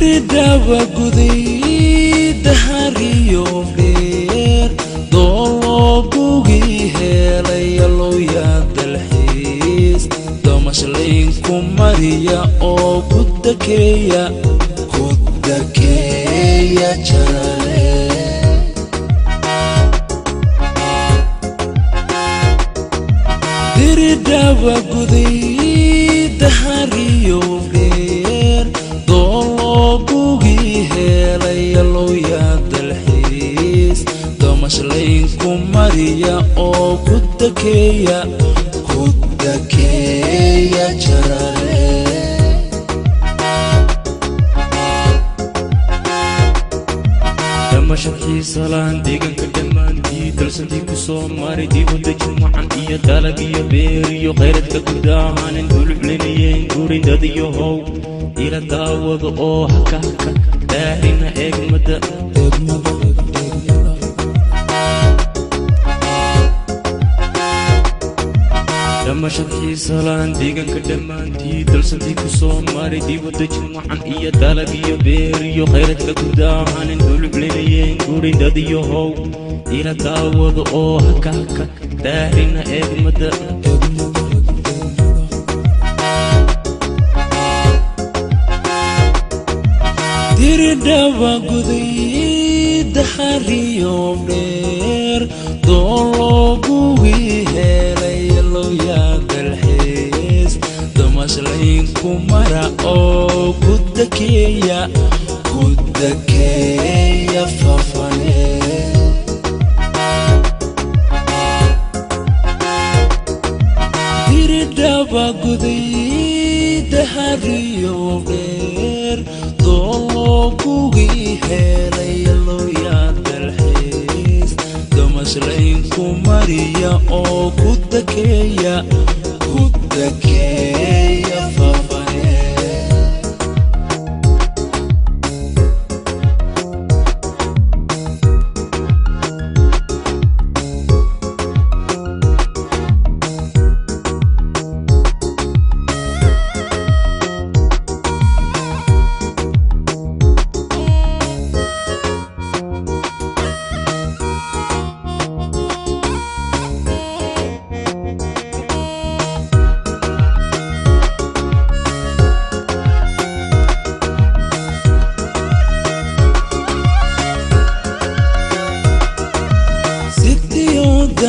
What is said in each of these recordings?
diridaba guday dahariyo beer doologugii helay loo yaadalxiis damashlaynku mariya oo ku dakeeya jarale diridaba guday dahariyo beer doologugii helay loo yaadalxiis damashlaynku mariya oo ku dakeeya jarale damashadkii salaan deegaanka dhammaantii dalsantii ku soo maray dibadda jimcacan iyo dalag iyo beer iyo khayradka guud ahaanen duluclinayeen guurin dad iyo how ila daawada oo haka daarina eegmada damashadkii salaan deegaanka dhammaantii dalsantii ku soo maray dibadda jimcacan iyo dalag iyo beer iyo khayradka guud ahaanen duluclinayeen guurin dad iyo how ila daawada oo haka daarina eegmada diridaba guday dahariyo beer doologugii helay loo yaadalxiis damashlaynku mara oo ku dakeeya fafane diridaba guday dahariyo beer doologugii helay loo yaadalxiis damashlaynku mariya oo ku dakeeya fafane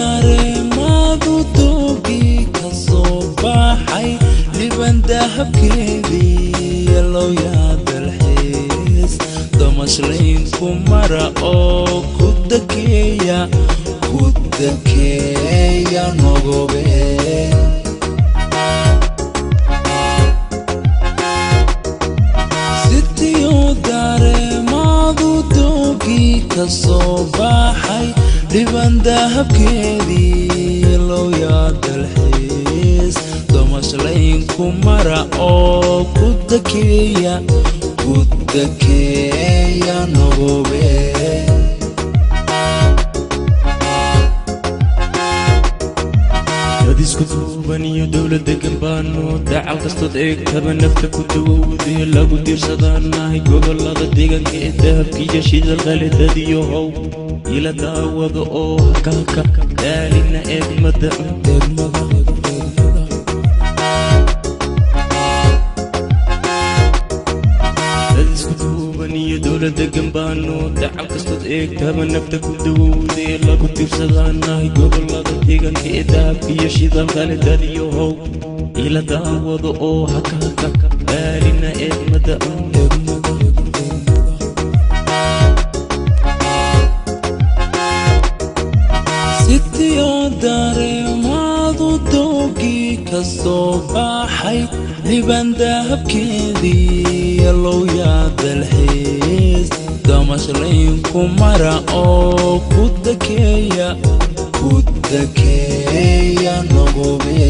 dareemadu doogii ka soo baxay liban dahabkeedii loo yaadalxiis damashlaynku mara oo ku dakeeya nogobe sitiyo dareemadu doogii ka soo baxay liban dahabkeedii loo yaadalxiis damashlaynku mara oo ku dakeeya nogobe isku duuban iyo dowladda gambaano dacal kastood eegtaba nafta ku dawowdee lagu diirsadanahay gobolada deegaanka ee dahabkiiyo shidalkale dad iyo how ila daawada oo haka daarina eegmada isku duuban iyo dowladda gambaano dacal kastood eegtaba nafta ku dawowdee lagu diirsadanahay gobolada deegaanka ee dahabkiiyo shidalkale dad iyo how ila daawada oo haka daarina eegmada sitiyo dareemadu doogii ka soo baxay liban dahabkeedii loo yaadalxiis damashlaynku mara oo ku dakeeya nogobe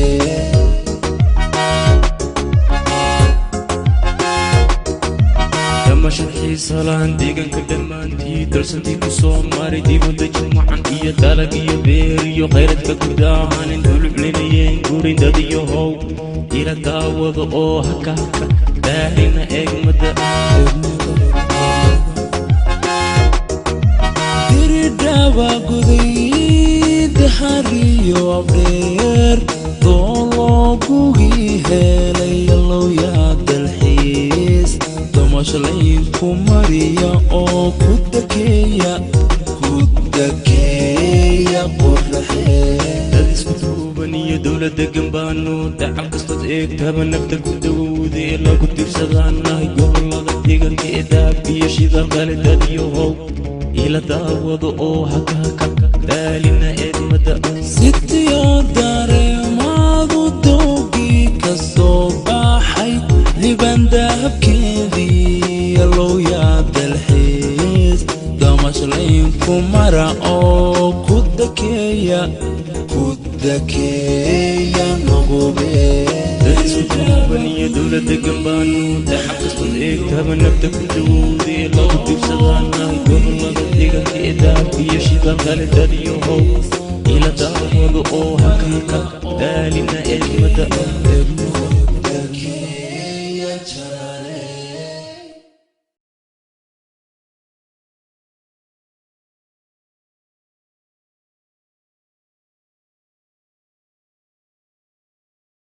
damashadkii salaan deegaanka dhammaantii dalsantii ku soo maray dibadda jimcacan iyo dalag iyo beer iyo khayradka guud ahaanen duluclinayeen guurin dad iyo how ila daawada oo haka daarina eegmada kumariya oo kudakeeya qorraxee dad isku duuban iyo dowladda gambaano dacal kastood eegtaba nafta ku dawowday ee lagu tirsadaanahay gobolada deegaanka ee daab iyo shidal kale dadiyohow ila daawado oo hakaka daalina eedmada sitiyo dareemaadu doogii ka soo baxay liban dahabkeedii allow yaa dalxiis damashlayn ku mara oo kudakeeya nogobee baniya dowladda gambaano dacal kastood eegtaba nafta ku dawowday ee lagu tirsadaanahay gobolada deegaanka ee daab iyo shidal kale dadiyohow ila daawado oo hakaka daalina eedmada